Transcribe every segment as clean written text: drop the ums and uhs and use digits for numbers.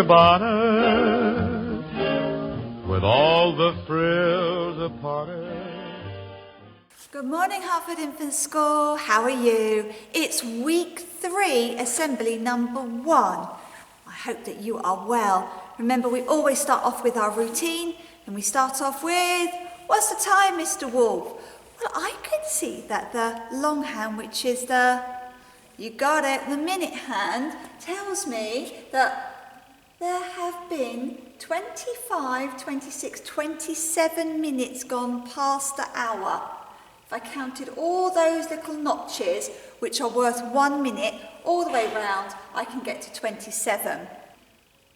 her bonnet with all the frills upon it. Good morning, Hartford Infant School. How are you? It's week 3, assembly number 1. I hope that you are well. Remember, we always start off with our routine, and we start off with, what's the time, Mr. Wolf? Well, I can see that the longhand, which is you got it, the minute hand, tells me that there have been 25, 26, 27 minutes gone past the hour. If I counted all those little notches, which are worth 1 minute, all the way round, I can get to 27.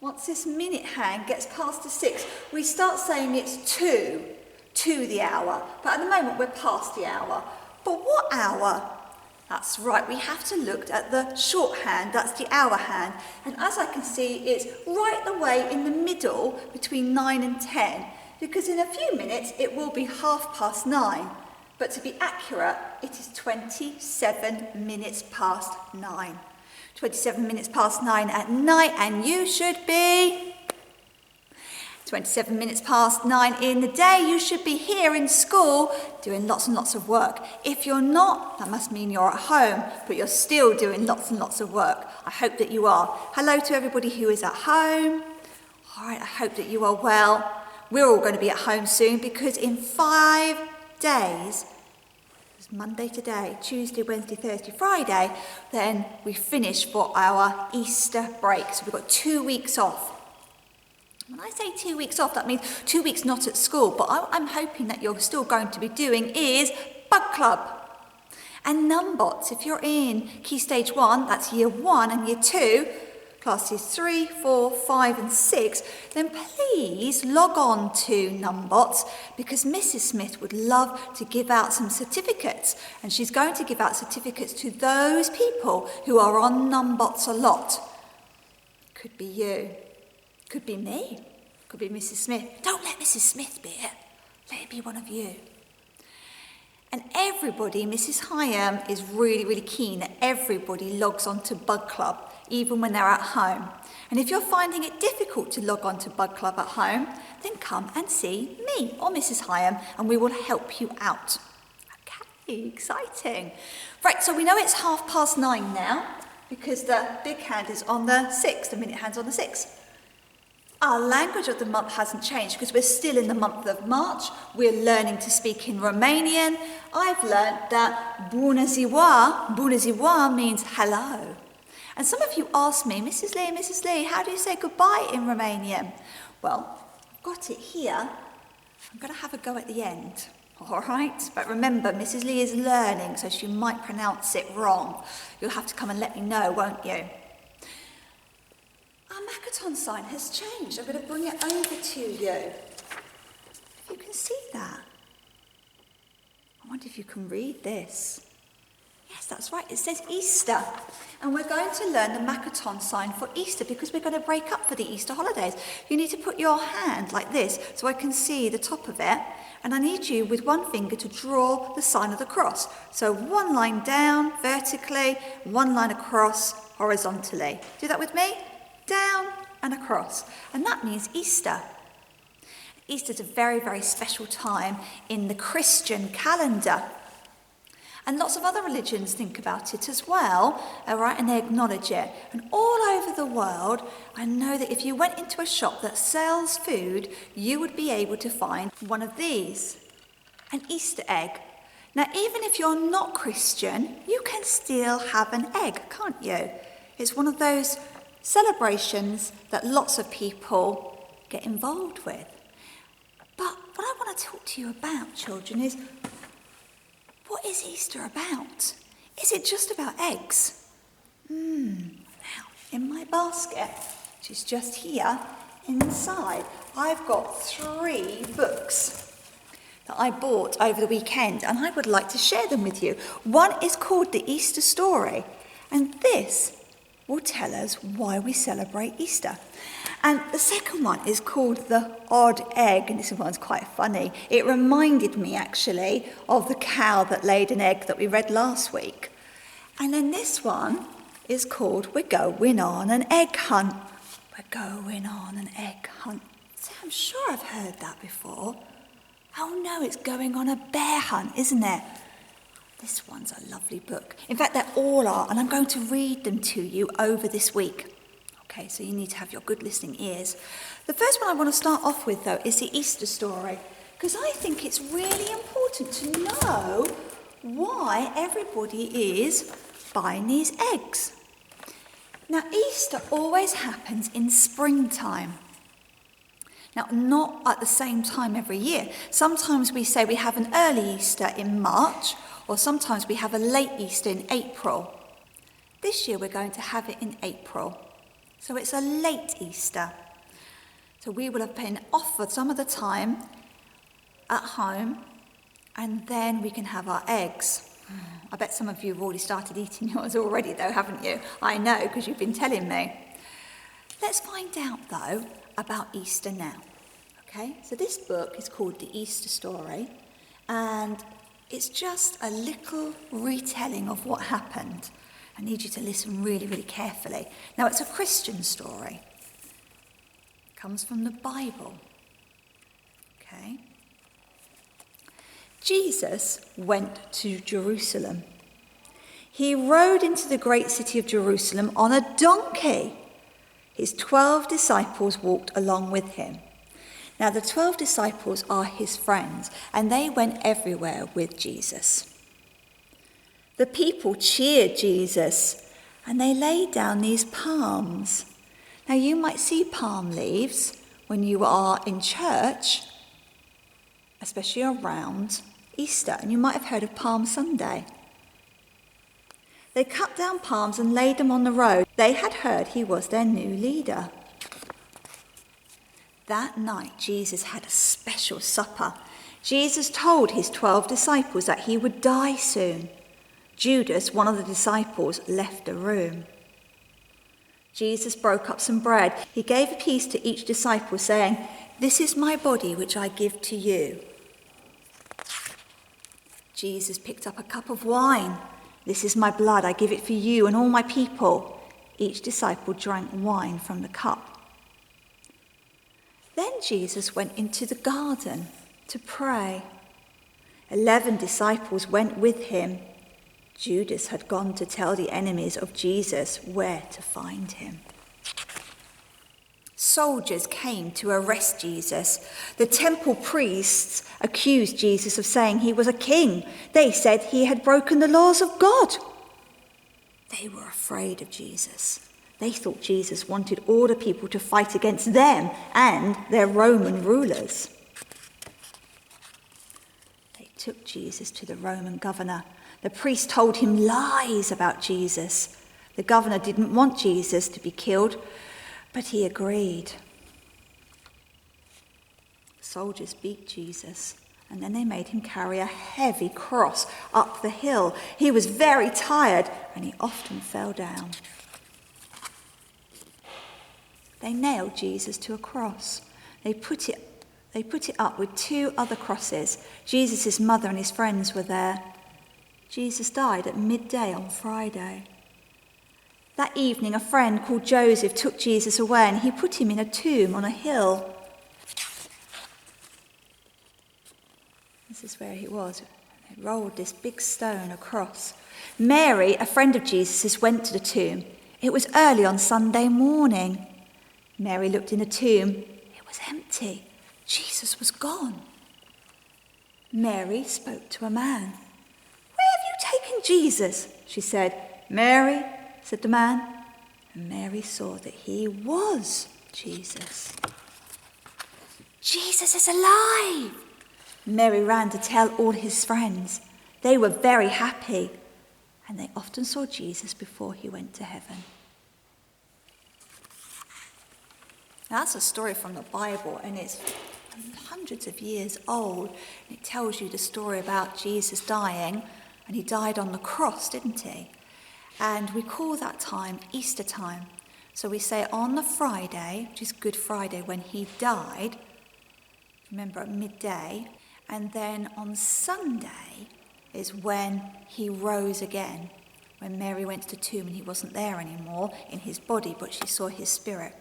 Once this minute hand gets past the 6, we start saying it's to the hour. But at the moment, we're past the hour. But what hour? That's right, we have to look at the shorthand, that's the hour hand. And as I can see, it's right the way in the middle between 9 and 10, because in a few minutes, it will be 9:30. But to be accurate, it is 27 minutes past 9. 27 minutes past 9 at night, and you should be 27 minutes past 9 in the day. You should be here in school doing lots and lots of work. If you're not, that must mean you're at home, but you're still doing lots and lots of work. I hope that you are. Hello to everybody who is at home. All right, I hope that you are well. We're all going to be at home soon because in 5 days, it's Monday today, Tuesday, Wednesday, Thursday, Friday, then we finish for our Easter break. So we've got 2 weeks off. When I say 2 weeks off, that means 2 weeks not at school, but I'm hoping that you're still going to be doing is Bug Club. And Numbots, if you're in Key Stage 1, that's Year 1 and Year 2, classes 3, 4, 5 and 6, then please log on to Numbots because Mrs. Smith would love to give out some certificates, and she's going to give out certificates to those people who are on Numbots a lot. Could be you. Could be me, could be Mrs. Smith. Don't let Mrs. Smith be it. Let it be one of you. And everybody, Mrs. Hyam is really, really keen that everybody logs on to Bug Club, even when they're at home. And if you're finding it difficult to log on to Bug Club at home, then come and see me or Mrs. Hyam, and we will help you out. Okay, exciting. Right, so we know it's 9:30 now, because the big hand is on the 6, the minute hand's on the 6. Our language of the month hasn't changed because we're still in the month of March. We're learning to speak in Romanian. I've learnt that bună ziua means hello. And some of you asked me, Mrs. Lee, how do you say goodbye in Romanian? Well, I've got it here. I'm going to have a go at the end, all right? But remember, Mrs. Lee is learning, so she might pronounce it wrong. You'll have to come and let me know, won't you? Our Makaton sign has changed. I'm going to bring it over to you. If you can see that. I wonder if you can read this. Yes, that's right. It says Easter. And we're going to learn the Makaton sign for Easter because we're going to break up for the Easter holidays. You need to put your hand like this so I can see the top of it. And I need you with one finger to draw the sign of the cross. So one line down vertically, one line across horizontally. Do that with me? Down and across. And that means Easter. Easter's a very, very special time in the Christian calendar. And lots of other religions think about it as well, all right, and they acknowledge it. And all over the world, I know that if you went into a shop that sells food, you would be able to find one of these, an Easter egg. Now, even if you're not Christian, you can still have an egg, can't you? It's one of those celebrations that lots of people get involved with. But what I want to talk to you about, children, is what is Easter about? Is it just about eggs? Now, in my basket, which is just here inside, I've got 3 books that I bought over the weekend, and I would like to share them with you. One is called The Easter Story, and this will tell us why we celebrate Easter. And the second one is called The Odd Egg, and this one's quite funny. It reminded me, actually, of the cow that laid an egg that we read last week. And then this one is called We're Going on an Egg Hunt. We're going on an egg hunt. I'm sure I've heard that before. Oh no, it's going on a bear hunt, isn't it? This one's a lovely book. In fact, they all are, and I'm going to read them to you over this week. Okay, so you need to have your good listening ears. The first one I want to start off with, though, is the Easter story, because I think it's really important to know why everybody is buying these eggs. Now, Easter always happens in springtime. Now, not at the same time every year. Sometimes we say we have an early Easter in March, or sometimes we have a late Easter in April. This year we're going to have it in April. So it's a late Easter. So we will have been off for some of the time at home, and then we can have our eggs. I bet some of you have already started eating yours already though, haven't you? I know, because you've been telling me. Let's find out though about Easter now. Okay, so this book is called The Easter Story, and it's just a little retelling of what happened. I need you to listen really, really carefully. Now, it's a Christian story. It comes from the Bible. Okay. Jesus went to Jerusalem. He rode into the great city of Jerusalem on a donkey. His 12 disciples walked along with him. Now, the 12 disciples are his friends, and they went everywhere with Jesus. The people cheered Jesus, and they laid down these palms. Now, you might see palm leaves when you are in church, especially around Easter, and you might have heard of Palm Sunday. They cut down palms and laid them on the road. They had heard he was their new leader. That night, Jesus had a special supper. Jesus told his 12 disciples that he would die soon. Judas, one of the disciples, left the room. Jesus broke up some bread. He gave a piece to each disciple, saying, "This is my body, which I give to you." Jesus picked up a cup of wine. "This is my blood, I give it for you and all my people." Each disciple drank wine from the cup. Then Jesus went into the garden to pray. 11 disciples went with him. Judas had gone to tell the enemies of Jesus where to find him. Soldiers came to arrest Jesus. The temple priests accused Jesus of saying he was a king. They said he had broken the laws of God. They were afraid of Jesus. They thought Jesus wanted all the people to fight against them and their Roman rulers. They took Jesus to the Roman governor. The priest told him lies about Jesus. The governor didn't want Jesus to be killed, but he agreed. Soldiers beat Jesus, and then they made him carry a heavy cross up the hill. He was very tired, and he often fell down. They nailed Jesus to a cross. They put it up with 2 other crosses. Jesus' mother and his friends were there. Jesus died at midday on Friday. That evening, a friend called Joseph took Jesus away, and he put him in a tomb on a hill. This is where he was. They rolled this big stone across. Mary, a friend of Jesus', went to the tomb. It was early on Sunday morning. Mary looked in the tomb. It was empty. Jesus was gone. Mary spoke to a man. "Where have you taken Jesus?" she said. "Mary," said the man. And Mary saw that he was Jesus. "Jesus is alive!" Mary ran to tell all his friends. They were very happy, and they often saw Jesus before he went to heaven. Now, that's a story from the Bible, and it's hundreds of years old. It tells you the story about Jesus dying, and he died on the cross, didn't he? And we call that time Easter time. So we say on the Friday, which is Good Friday, when he died, remember at midday, and then on Sunday is when he rose again, when Mary went to the tomb and he wasn't there anymore in his body, but she saw his spirit.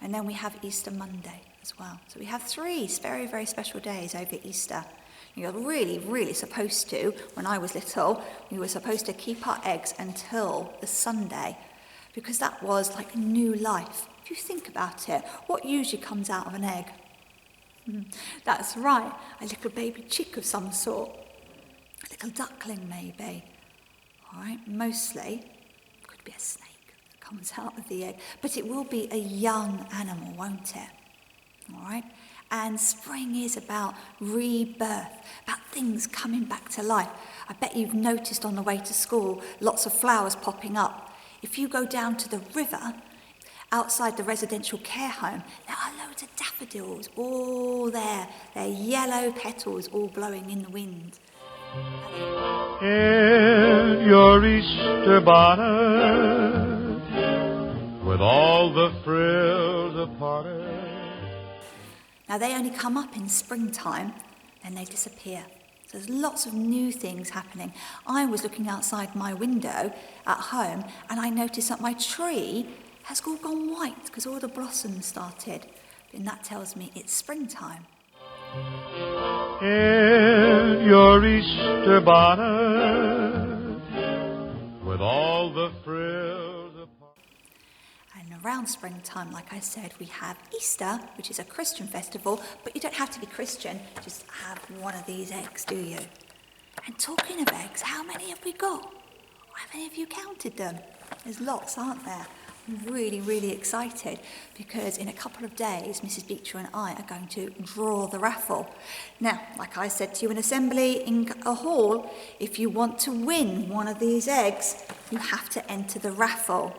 And then we have Easter Monday as well. So we have 3 very, very special days over Easter. You're really, really supposed to, when I was little, we were supposed to keep our eggs until the Sunday, because that was like new life. If you think about it, what usually comes out of an egg? That's right, a little baby chick of some sort. A little duckling maybe. All right, mostly, could be a snake that comes out of the egg, but it will be a young animal, won't it? All right, and spring is about rebirth, about things coming back to life. I bet you've noticed on the way to school lots of flowers popping up. If you go down to the river, outside the residential care home, there are loads of daffodils all there, their yellow petals all blowing in the wind. In your Easter bonnet, with all the frills of parted. Now they only come up in springtime, then they disappear. So there's lots of new things happening. I was looking outside my window at home and I noticed that my tree has all gone white because all the blossoms started. And that tells me it's springtime. In your Easter bonnet, with all the frills of parted. And around springtime, like I said, we have Easter, which is a Christian festival, but you don't have to be Christian, just have one of these eggs, do you? And talking of eggs, how many have we got? Have any of you counted them? There's lots, aren't there? I'm really, really excited because in a couple of days, Mrs. Beecher and I are going to draw the raffle. Now, like I said to you in assembly in a hall, if you want to win one of these eggs, you have to enter the raffle.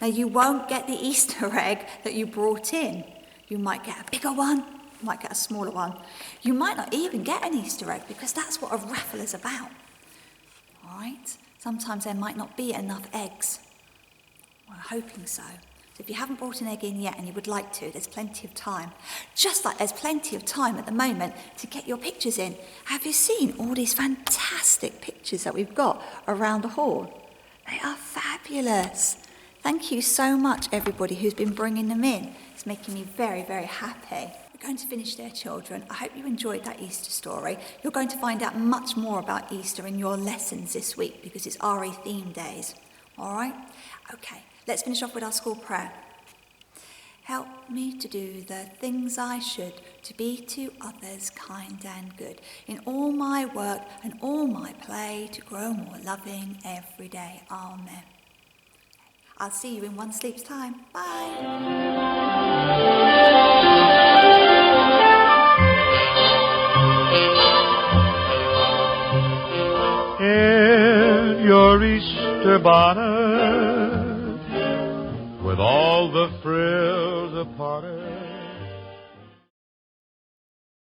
Now, you won't get the Easter egg that you brought in. You might get a bigger one, you might get a smaller one. You might not even get an Easter egg because that's what a raffle is about. All right? Sometimes there might not be enough eggs. We're hoping so. So if you haven't brought an egg in yet and you would like to, there's plenty of time. Just like there's plenty of time at the moment to get your pictures in. Have you seen all these fantastic pictures that we've got around the hall? They are fabulous. Thank you so much, everybody who's been bringing them in. It's making me very, very happy. We're going to finish there, children. I hope you enjoyed that Easter story. You're going to find out much more about Easter in your lessons this week because it's RE theme days. All right? Okay, let's finish off with our school prayer. Help me to do the things I should, to be to others kind and good, in all my work and all my play, to grow more loving every day. Amen. I'll see you in one sleep's time. Bye. In your Easter bonnet, with all the frills of parted.